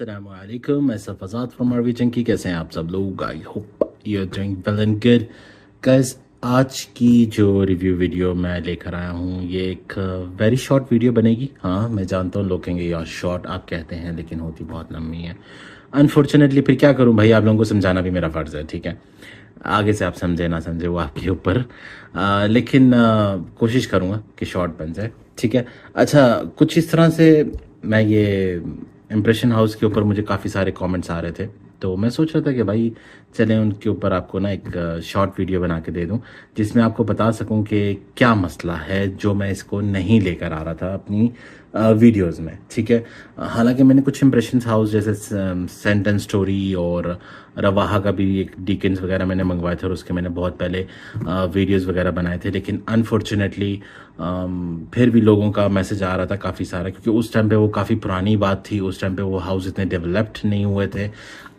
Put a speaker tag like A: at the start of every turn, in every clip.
A: अस्सलामुअलैकुम, मैं सफ़ाज़ात from RV Chunky. कैसे हैं आप सब लोग? I hope you are doing well and good. Guys, आज की जो रिव्यू वीडियो मैं लेकर आया हूँ ये एक वेरी शॉर्ट वीडियो बनेगी। हाँ, मैं जानता हूँ लोग कहेंगे यार शॉर्ट आप कहते हैं, लेकिन होती बहुत लंबी है। अनफॉर्चुनेटली फिर क्या करूँ भाई, आप लोगों को समझाना भी मेरा फ़र्ज़ है, ठीक है। आगे से आप समझे ना समझे वो आपके ऊपर, लेकिन कोशिश करूँगा कि शॉर्ट बन जाए, ठीक है। अच्छा, कुछ इस तरह से मैं ये इम्प्रेशन हाउस के ऊपर मुझे काफ़ी सारे कमेंट्स आ रहे थे, तो मैं सोच रहा था कि भाई चलें उनके ऊपर आपको ना एक शॉर्ट वीडियो बना के दे दूं, जिसमें आपको बता सकूं कि क्या मसला है जो मैं इसको नहीं लेकर आ रहा था अपनी वीडियोस में, ठीक है। हालांकि मैंने कुछ इम्प्रेशन हाउस जैसे सेंट एंड स्टोरी और रवाहा का भी एक डिकेंस वगैरह मैंने मंगवाए थे और उसके मैंने बहुत पहले वीडियोस वगैरह बनाए थे, लेकिन अनफॉर्चुनेटली फिर भी लोगों का मैसेज आ रहा था काफ़ी सारा, क्योंकि उस टाइम पे वो काफ़ी पुरानी बात थी। उस टाइम पे वो हाउस इतने डेवलप्ड नहीं हुए थे।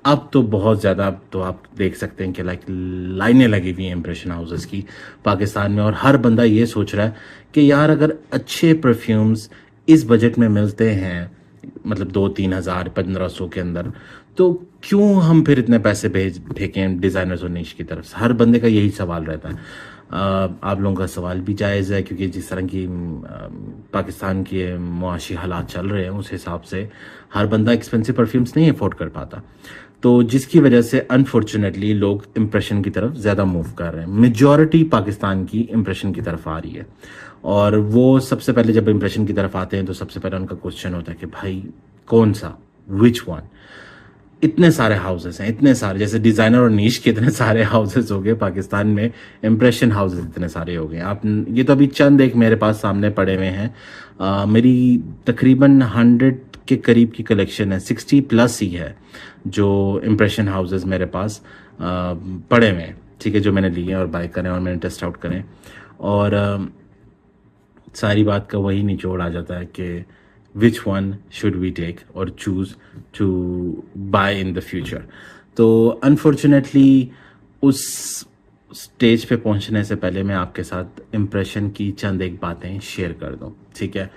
A: अब तो बहुत ज़्यादा, अब तो आप देख सकते हैं कि लाइक लाइनें लगी हुई हैं इम्प्रेशन हाउसेस की पाकिस्तान में, और हर बंदा ये सोच रहा है कि यार अगर अच्छे परफ्यूम्स इस बजट में मिलते हैं, मतलब 2-3 हज़ार 1500 के अंदर, तो क्यों हम फिर इतने पैसे भेज फेंकें डिज़ाइनर्स और नीश की तरफ से। हर बंदे का यही सवाल रहता है। आप लोगों का सवाल भी जायज़ है, क्योंकि जिस तरह की पाकिस्तान के मुआशी हालात चल रहे हैं उस हिसाब से हर बंदा एक्सपेंसिव परफ्यूम्स नहीं अफोर्ड कर पाता, तो जिसकी वजह से अनफॉर्चुनेटली लोग इम्प्रेशन की तरफ ज़्यादा मूव कर रहे हैं। मेजॉरिटी पाकिस्तान की इम्प्रेशन की तरफ आ रही है, और वो सबसे पहले जब इम्प्रेशन की तरफ आते हैं तो सबसे पहले उनका क्वेश्चन होता है कि भाई कौन सा, विच वन। इतने सारे हाउसेस हैं, इतने सारे, जैसे डिज़ाइनर और नीश के इतने सारे हाउसेस हो गए पाकिस्तान में, इम्प्रेशन हाउसेस इतने सारे हो गए। आप ये तो अभी चंद एक मेरे पास सामने पड़े हुए हैं। मेरी तकरीबन 100 के करीब की कलेक्शन है, 60+ ही है जो इम्प्रेशन हाउसेस मेरे पास पड़े हुए हैं, ठीक है, जो मैंने लिए और बाय करें और मैंने टेस्ट आउट करें। और सारी बात का वही निचोड़ आ जाता है कि which one should we take or choose to buy in the future। तो अनफॉर्चुनेटली उस स्टेज पे पहुंचने से पहले मैं आपके साथ इम्प्रेशन की चंद एक बातें शेयर कर दूं, ठीक है।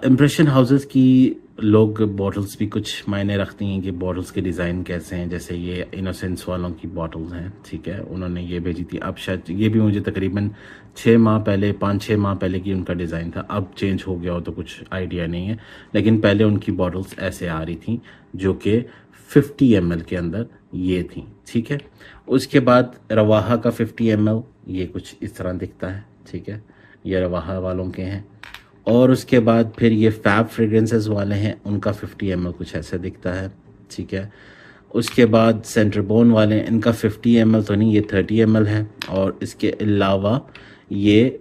A: इम्प्रेशन हाउसेस की लोग बॉटल्स भी कुछ मायने रखती हैं कि बॉटल्स के डिज़ाइन कैसे हैं। जैसे ये इनोसेंस वालों की बॉटल्स हैं, ठीक है, उन्होंने ये भेजी थी। अब शायद ये भी मुझे तकरीबन 6 माह पहले, 5-6 माह पहले की उनका डिज़ाइन था, अब चेंज हो गया हो तो कुछ आइडिया नहीं है, लेकिन पहले उनकी बॉटल्स ऐसे आ रही थी जो कि 50 ml के अंदर ये थी, ठीक है। उसके बाद रवाहा का 50 ml ये कुछ इस तरह दिखता है, ठीक है, ये रवाहा वालों के हैं। और उसके बाद फिर ये फैब फ्रेग्रेंसेस वाले हैं, उनका 50 ml कुछ ऐसे दिखता है, ठीक है। उसके बाद सेंटरबोन वाले हैं, इनका 50 ml तो नहीं, ये 30 ml है। और इसके अलावा ये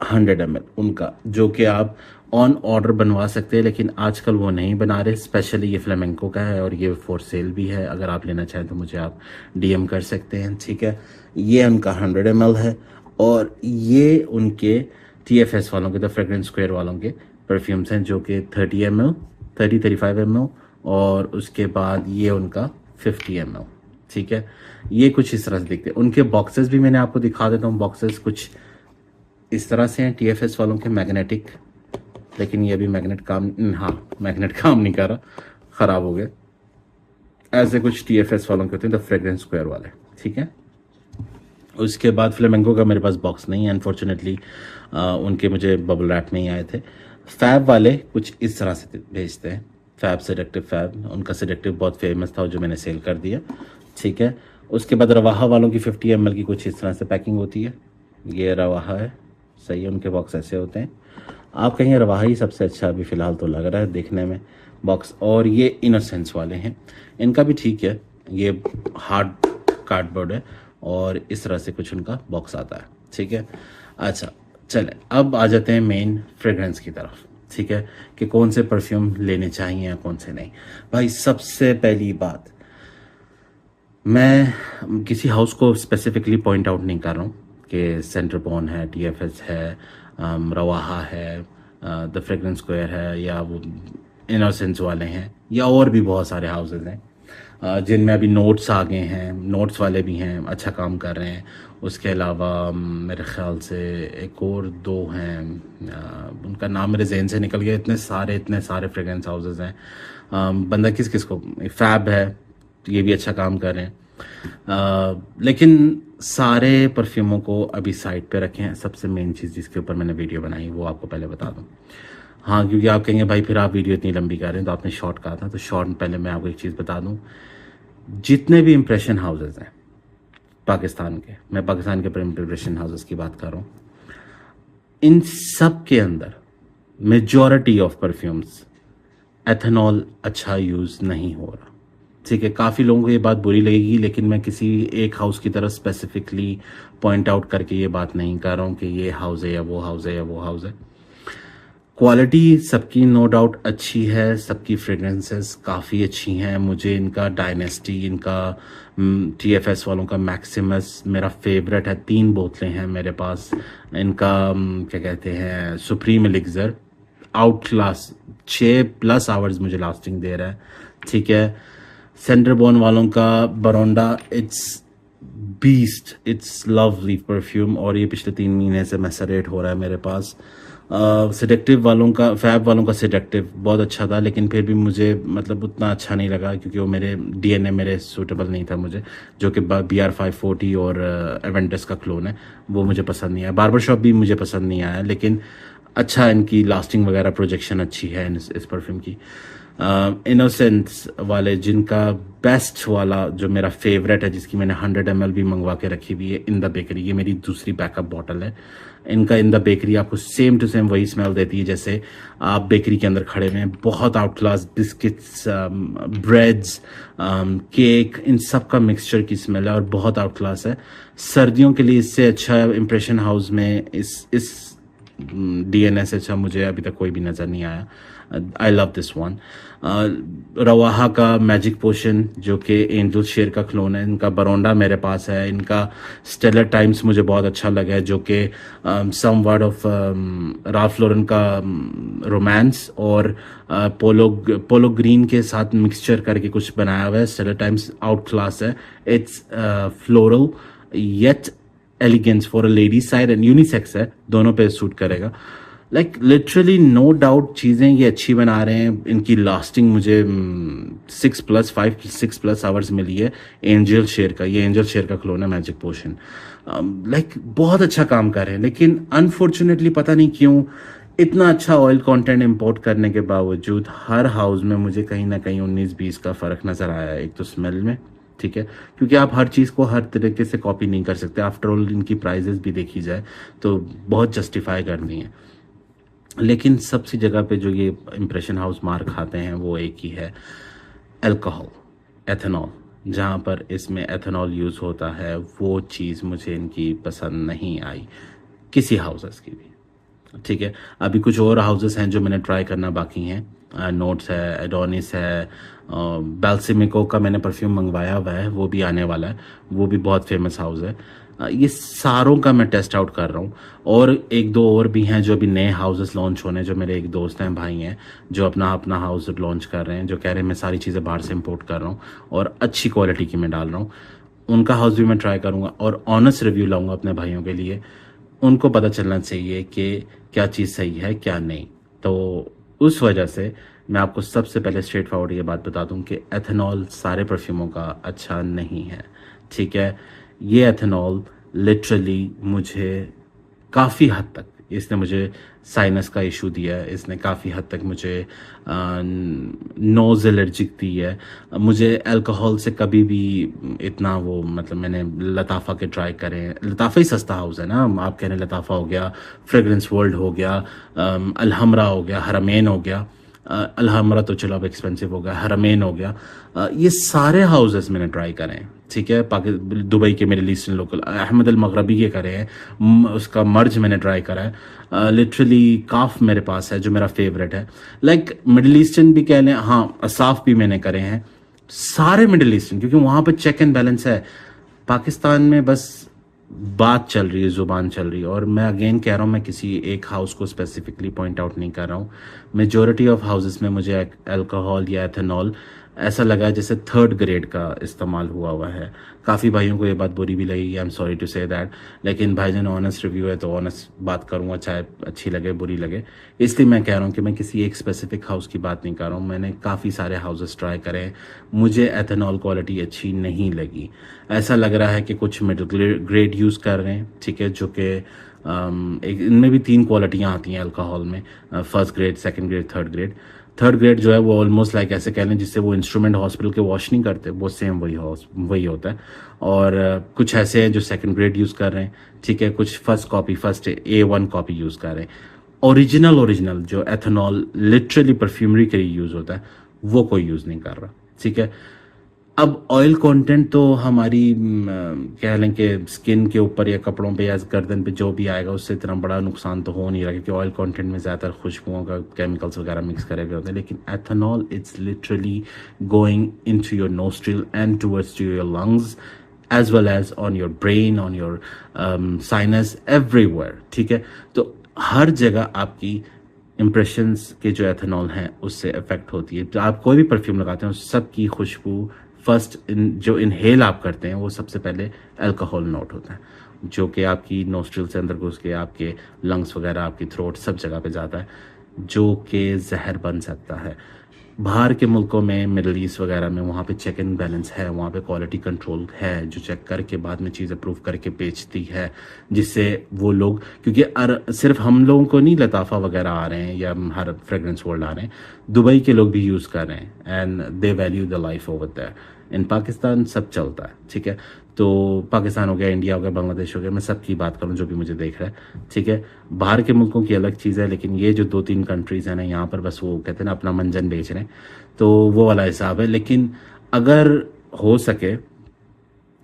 A: 100 ml उनका, जो कि आप ऑन ऑर्डर बनवा सकते हैं, लेकिन आजकल वो नहीं बना रहे। स्पेशली ये फ्लेमेंको का है और ये फॉर सेल भी है, अगर आप लेना चाहें तो मुझे आप DM कर सकते हैं, ठीक है। ये उनका 100 ml है, और ये उनके TFS वालों के, द फ्रेग्रेंस स्क्वायर वालों के परफ्यूम्स हैं, जो कि 30 ml, 30-35 ml, और उसके बाद ये उनका 50 ml, ठीक है। ये कुछ इस तरह से दिखते हैं। उनके बॉक्सेस भी मैंने आपको दिखा देता हूँ। बॉक्सेस कुछ इस तरह से हैं TFS वालों के, मैग्नेटिक, लेकिन ये भी मैग्नेट काम, हाँ मैग्नेट काम नहीं कर रहा, ख़राब हो गया। ऐसे कुछ TFS वालों के होते हैं, द फ्रेग्रेंस स्क्वायर वाले, ठीक है। उसके बाद फ्लेमेंको का मेरे पास बॉक्स नहीं है अनफॉर्चुनेटली, उनके मुझे बबल रैप में ही आए थे। फैब वाले कुछ इस तरह से भेजते हैं, फैब सेलेक्टिव फैब, उनका सेलेक्टिव बहुत फेमस था जो मैंने सेल कर दिया, ठीक है। उसके बाद रवाहा वालों की 50 ml की कुछ इस तरह से पैकिंग होती है। ये रवाहा है, सही है, उनके बॉक्स ऐसे होते हैं। आप कहेंगे रवाहा ही सबसे अच्छा अभी फ़िलहाल तो लग रहा है देखने में बॉक्स। और ये इनोसेंस वाले हैं, इनका भी ठीक है, ये हार्ड कार्डबोर्ड है और इस तरह से कुछ उनका बॉक्स आता है, ठीक है। अच्छा चलें, अब आ जाते हैं मेन फ्रेग्रेंस की तरफ, ठीक है, कि कौन से परफ्यूम लेने चाहिए या कौन से नहीं। भाई सबसे पहली बात, मैं किसी हाउस को स्पेसिफिकली पॉइंट आउट नहीं कर रहा हूँ कि सेंटरबोन है, TFS है, रवाहा है, द फ्रेग्रेंस स्क्वायर है, या वो इनोसेंस वाले हैं, या और भी बहुत सारे हाउसेज हैं। जिनमें अभी नोट्स आ गए हैं, नोट्स वाले भी हैं, अच्छा काम कर रहे हैं। उसके अलावा मेरे ख्याल से एक और दो हैं, उनका नाम मेरे जहन से निकल गया। इतने सारे फ्रेगरेंस हाउसेस हैं। बंदा किस किस को, फैब है, ये भी अच्छा काम कर रहे हैं। लेकिन सारे परफ्यूमों को अभी साइड पे रखें। सबसे मेन चीज़ जिसके ऊपर मैंने वीडियो बनाई वो आपको पहले बता दूं। हाँ, क्योंकि आप कहेंगे भाई फिर आप वीडियो इतनी लंबी कर रहे हैं, तो आपने शॉर्ट कहा था, तो शॉर्ट में पहले मैं आपको एक चीज़ बता दूं। जितने भी इम्प्रेशन हाउसेस हैं पाकिस्तान के, मैं पाकिस्तान के इम्प्रेशन हाउसेस की बात कर रहा हूँ, इन सब के अंदर मेजॉरिटी ऑफ परफ्यूम्स एथेनॉल अच्छा यूज़ नहीं हो रहा। ठीक है, काफ़ी लोगों को ये बात बुरी लगेगी, लेकिन मैं किसी एक हाउस की तरफ स्पेसिफिकली पॉइंट आउट करके ये बात नहीं कर रहा हूँ कि ये हाउस है या वो हाउस है या वो हाउस है। क्वालिटी सबकी नो डाउट अच्छी है, सबकी फ्रेग्रेंसेस काफ़ी अच्छी हैं। मुझे इनका डायनेस्टी, इनका TFS वालों का मैक्सिमस मेरा फेवरेट है। 3 बोतलें हैं मेरे पास इनका। क्या कहते हैं, supreme elixir out class 6+ hours मुझे लास्टिंग दे रहा है। ठीक है, सेंडरबोन वालों का बरोंडा, it's beast, it's lovely perfume, और ये पिछले 3 महीने से मैसरेट हो रहा है मेरे पास। सेडेक्टिव वालों का, फैब वालों का सेडेक्टिव बहुत अच्छा था, लेकिन फिर भी मुझे मतलब उतना अच्छा नहीं लगा, क्योंकि वो मेरे DNA मेरे सूटेबल नहीं था मुझे, जो कि BR540 और एवेंटस का क्लोन है, वो मुझे पसंद नहीं आया। बार्बर शॉप भी मुझे पसंद नहीं आया, लेकिन अच्छा इनकी लास्टिंग वगैरह प्रोजेक्शन अच्छी है इस परफ्यूम की। इनोसेंस वाले, जिनका बेस्ट वाला जो मेरा फेवरेट है, जिसकी मैंने 100 ml भी मंगवा के रखी हुई है, इन द बेकरी, ये मेरी दूसरी बैकअप बॉटल है। इनका इन द बेकरी आपको सेम टू सेम वही स्मेल देती है जैसे आप बेकरी के अंदर खड़े हुए हैं। बहुत out class biscuits, breads, cake, इन सब का मिक्सचर की स्मेल है और बहुत आउट क्लास है। सर्दियों के लिए इससे अच्छा इम्प्रेशन हाउस में इस DNA से अच्छा मुझे अभी तक कोई भी नज़र नहीं आया। I love this one. रवाहा का मैजिक पोशन, जो कि एंजल शेर का क्लोन है, इनका बरोंडा मेरे पास है। इनका स्टेलर टाइम्स मुझे बहुत अच्छा लगा है, जो कि some word of Ralph Lauren का रोमांस और पोलो ग्रीन के साथ मिक्सचर करके कुछ बनाया हुआ है। स्टेलर टाइम्स आउट क्लास है। It's floral yet elegance for a lady side and unisex है, दोनों पे सूट करेगा। लाइक लिटरली नो डाउट चीज़ें ये अच्छी बना रहे हैं। इनकी लास्टिंग मुझे 6+ आवर्स मिली है एंजल शेर का। ये एंजल शेर का क्लोन है मैजिक पोशन। लाइक बहुत अच्छा काम कर रहे हैं, लेकिन अनफॉर्चुनेटली पता नहीं क्यों इतना अच्छा ऑयल कंटेंट इंपोर्ट करने के बावजूद हर हाउस में मुझे कहीं ना कहीं 19-20 का फ़र्क नज़र आया है। एक तो स्मेल में, ठीक है, क्योंकि आप हर चीज़ को हर तरीके से कॉपी नहीं कर सकते। आफ्टर ऑल इनकी प्राइजेस भी देखी जाए तो बहुत जस्टिफाई करनी है, लेकिन सबसे जगह पे जो ये इम्प्रेशन हाउस मार खाते हैं वो एक ही है, अल्कोहल, एथेनॉल। जहाँ पर इसमें एथेनॉल यूज़ होता है वो चीज़ मुझे इनकी पसंद नहीं आई, किसी हाउसेस की भी। ठीक है, अभी कुछ और हाउसेस हैं जो मैंने ट्राई करना बाकी हैं। नोट्स है, एडोनिस है, बेल्सिमिको का मैंने परफ्यूम मंगवाया हुआ है, वो भी आने वाला है, वो भी बहुत फेमस हाउस है। ये सारों का मैं टेस्ट आउट कर रहा हूँ, और एक दो और भी हैं जो अभी नए हाउसेस लॉन्च होने, जो मेरे एक दोस्त हैं, भाई हैं, जो अपना हाउस लॉन्च कर रहे हैं, जो कह रहे हैं मैं सारी चीज़ें बाहर से इंपोर्ट कर रहा हूँ और अच्छी क्वालिटी की मैं डाल रहा हूँ। उनका हाउस भी मैं ट्राई करूँगा और ऑनेस्ट रिव्यू लाऊंगा अपने भाइयों के लिए। उनको पता चलना चाहिए कि क्या चीज़ सही है क्या नहीं। तो उस वजह से मैं आपको सबसे पहले स्ट्रेट फॉरवर्ड ये बात बता दूं कि एथेनॉल सारे परफ्यूमों का अच्छा नहीं है। ठीक है, ये एथेनॉल लिटरली मुझे काफ़ी हद तक, इसने मुझे साइनस का इशू दिया है, इसने काफ़ी हद तक मुझे नोज़ एलर्जिक दी है। मुझे अल्कोहल से कभी भी इतना वो, मतलब मैंने लताफ़ा के ट्राई करे हैं। लताफ़ा ही सस्ता हाउस है ना, आप कह रहे हैं लताफ़ा हो गया, फ्रेग्रेंस वर्ल्ड हो गया, अलहमरा हो गया, हरमैन हो गया। अलहमरा तो चलो अब एक्सपेंसिव हो गया, हरमैन हो गया। ये सारे हाउसेस मैंने ट्राई करे हैं। ठीक है, दुबई के मिडिल ईस्टर्न लोकल अहमद अल मगरबी के करे हैं, उसका मर्ज मैंने ट्राई करा है। लिटरली काफ मेरे पास है जो मेरा फेवरेट है। लाइक मिडिल ईस्टर्न भी कह लें, हाँ असाफ भी मैंने करे हैं, सारे मिडिल ईस्टर्न, क्योंकि वहाँ पर चेक एंड बैलेंस है। पाकिस्तान में बस बात चल रही है, ज़ुबान चल रही है। और मैं अगेन कह रहा हूँ, मैं किसी एक हाउस को स्पेसिफिकली पॉइंट आउट नहीं कर रहा हूँ। मेजॉरिटी ऑफ हाउसेस में मुझे अल्कोहल या एथेनॉल ऐसा लगा जैसे 3rd ग्रेड का इस्तेमाल हुआ है। काफ़ी भाइयों को ये बात बुरी भी लगी, I am sorry to say that, लेकिन भाईजान ऑनेस्ट रिव्यू है तो ऑनेस्ट बात करूँगा, चाहे अच्छी लगे बुरी लगे। इसलिए मैं कह रहा हूँ कि मैं किसी एक स्पेसिफिक हाउस की बात नहीं कर रहा हूँ, मैंने काफ़ी सारे हाउसेस ट्राई करे, मुझे एथेनॉल क्वालिटी अच्छी नहीं लगी। ऐसा लग रहा है कि कुछ मिडिल ग्रेड यूज़ कर रहे हैं, ठीक है, जो कि इनमें भी 3 क्वालिटियाँ आती हैं अल्कोहल में, 1st grade, 2nd grade, 3rd grade. 3rd grade जो है वो ऑलमोस्ट लाइक ऐसे कह लें जिससे वो इंस्ट्रूमेंट हॉस्पिटल के वॉश नहीं करते, वो सेम वही होता है। और कुछ ऐसे हैं जो 2nd ग्रेड यूज़ कर रहे हैं, ठीक है, कुछ फर्स्ट A1 कॉपी यूज़ कर रहे हैं। ओरिजिनल जो एथेनॉल लिटरली परफ्यूमरी के लिए यूज़ होता है वो कोई यूज़ नहीं कर रहा, ठीक है। अब ऑयल कंटेंट तो हमारी कह लें कि स्किन के ऊपर या कपड़ों पे या गर्दन पे जो भी आएगा उससे इतना बड़ा नुकसान तो हो नहीं रहा, क्योंकि ऑयल कंटेंट में ज़्यादातर खुशबुओं का केमिकल्स वगैरह मिक्स करे हुए होते हैं। लेकिन ethanol it's literally going into your nostril and towards to your lungs as well as on your brain, on your sinus, everywhere, ठीक है। तो हर जगह आपकी इम्प्रेशंस के जो एथेनॉल हैं उससे इफेक्ट होती है। तो आप कोई भी परफ्यूम लगाते हैं उस सबकी खुशबू फर्स्ट जो इनहेल आप करते हैं वो सबसे पहले अल्कोहल नोट होता है, जो कि आपकी नोस्ट्रिल से अंदर घुस के आपके लंग्स वगैरह, आपकी थ्रोट, सब जगह पे जाता है, जो कि जहर बन सकता है। बाहर के मुल्कों में, मिडल ईस्ट वगैरह में, वहाँ पे चेक एंड बैलेंस है, वहाँ पे क्वालिटी कंट्रोल है, जो चेक करके बाद में चीज़ अप्रूव करके बेचती है, जिससे वो लोग, क्योंकि सिर्फ हम लोगों को नहीं लताफ़ा वगैरह आ रहे हैं या हर फ्रेगरेंस वर्ल्ड आ रहे हैं, दुबई के लोग भी यूज़ कर रहे हैं and they value the life over there. In Pakistan सब चलता है, ठीक है। तो पाकिस्तान हो गया, इंडिया हो गया, बांग्लादेश हो गया, मैं सबकी बात करूं जो भी मुझे देख रहा है, ठीक है। बाहर के मुल्कों की अलग चीज़ है, लेकिन ये जो 2-3 कंट्रीज़ हैं ना, यहाँ पर बस वो कहते हैं ना अपना मंजन बेच रहे हैं, तो वो वाला हिसाब है। लेकिन अगर हो सके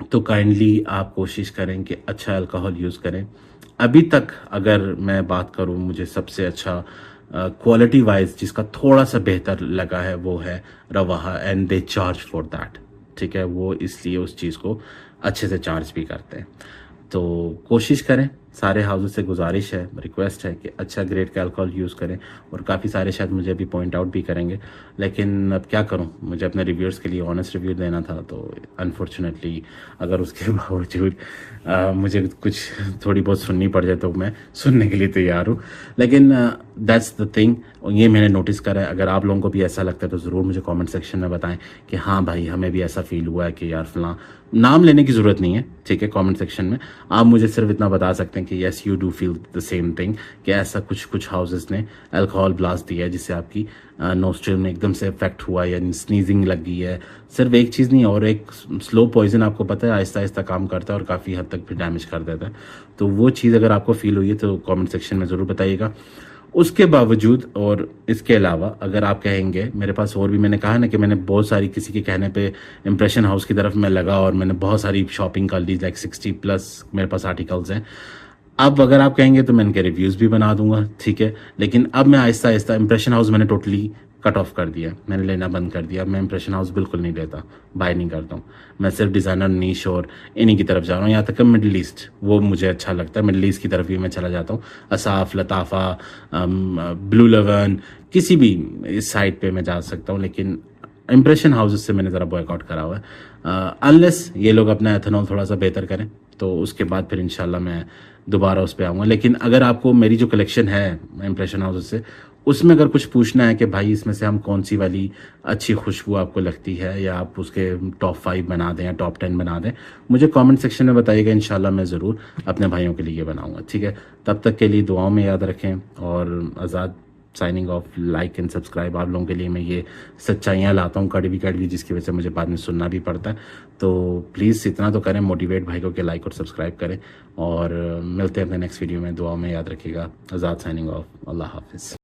A: तो काइंडली आप कोशिश करें कि अच्छा अल्कोहल यूज़ करें। अभी तक अगर मैं बात करूं, मुझे सबसे अच्छा क्वालिटी वाइज जिसका थोड़ा सा बेहतर लगा है वो है रवाहा, and they charge for that, ठीक है। वो इसलिए उस चीज़ को अच्छे से चार्ज भी करते हैं। तो कोशिश करें, सारे हाउसेस से गुजारिश है, रिक्वेस्ट है कि अच्छा ग्रेड का अल्कोहल यूज़ करें। और काफ़ी सारे शायद मुझे अभी पॉइंट आउट भी करेंगे, लेकिन अब क्या करूं, मुझे अपने रिव्यूअर्स के लिए ऑनेस्ट रिव्यू देना था, तो अनफॉर्चुनेटली अगर उसके बावजूद मुझे कुछ थोड़ी बहुत सुननी पड़ जाए तो मैं सुनने के लिए तैयार हूँ। लेकिन दैट्स द थिंग, ये मैंने नोटिस करा है। अगर आप लोगों को भी ऐसा लगता है तो ज़रूर मुझे कमेंट सेक्शन में बताएं कि हाँ भाई हमें भी ऐसा फील हुआ है कि यार फलां, नाम लेने की ज़रूरत नहीं है, ठीक है। कमेंट सेक्शन में आप मुझे सिर्फ इतना बता सकते हैं कि yes you do feel the same thing, कि ऐसा कुछ हाउसेस ने अल्कोहल ब्लास्ट दिया है जिससे आपकी नोस्ट्रिल में एकदम से इफेक्ट हुआ या स्नीजिंग लग गई है। सिर्फ एक चीज़ नहीं, और एक स्लो पॉइजन आपको पता है आहिस्ता आहिस्ता काम करता है और काफ़ी हद तक फिर डैमेज कर देता है। तो वो चीज़ अगर आपको फील हुई है तो कमेंट सेक्शन में ज़रूर बताइएगा। उसके बावजूद और इसके अलावा अगर आप कहेंगे, मेरे पास और भी, मैंने कहा ना कि मैंने बहुत सारी, किसी के कहने पे इम्प्रेशन हाउस की तरफ मैं लगा और मैंने बहुत सारी शॉपिंग कर ली, लाइक 60+ मेरे पास आर्टिकल्स हैं। अब अगर आप कहेंगे तो मैं इनके रिव्यूज़ भी बना दूंगा, ठीक है। लेकिन अब मैं आहिस्ता आहिस्ता, इम्प्रेशन हाउस मैंने टोटली कट ऑफ कर दिया, मैंने लेना बंद कर दिया। मैं इम्प्रेशन हाउस बिल्कुल नहीं लेता, बाय नहीं करता हूँ। मैं सिर्फ डिज़ाइनर, नीश और इन्हीं की तरफ जा रहा हूँ। यहाँ तक कि मिडल ईस्ट, वो मुझे अच्छा लगता है, मिडल ईस्ट की तरफ भी मैं चला जाता हूँ। असाफ, लताफ़ा, ब्लू लेवन, किसी भी इस साइड पे मैं जा सकता हूँ। लेकिन इम्प्रेशन हाउसेस से मैंने ज़रा बॉयकॉट करा हुआ है। अनलेस ये लोग अपना एथेनॉल थोड़ा सा बेहतर करें तो उसके बाद फिर इंशाल्लाह मैं दोबारा उस पर आऊँगा। लेकिन अगर आपको मेरी जो कलेक्शन है इम्प्रेशन हाउसेस से, उसमें अगर कुछ पूछना है कि भाई इसमें से हम कौन सी वाली अच्छी खुशबू आपको लगती है, या आप उसके टॉप 5 बना दें या टॉप 10 बना दें, मुझे कमेंट सेक्शन में बताइएगा। इंशाल्लाह मैं ज़रूर अपने भाइयों के लिए ये बनाऊंगा, ठीक है। तब तक के लिए दुआओं में याद रखें। और Azad signing off, like and subscribe. आप लोगों के लिए मैं ये सच्चाइयाँ लाता हूँ कड़वी जिसकी वजह से मुझे बाद में सुनना भी पड़ता है। तो प्लीज़ इतना तो करें, मोटिवेट भाई को कि लाइक और सब्सक्राइब करें। और मिलते हैं अपने नेक्स्ट वीडियो में। दुआओं में याद रखिएगा। आज़ाद साइनिंग ऑफ। अल्लाह हाफिज़।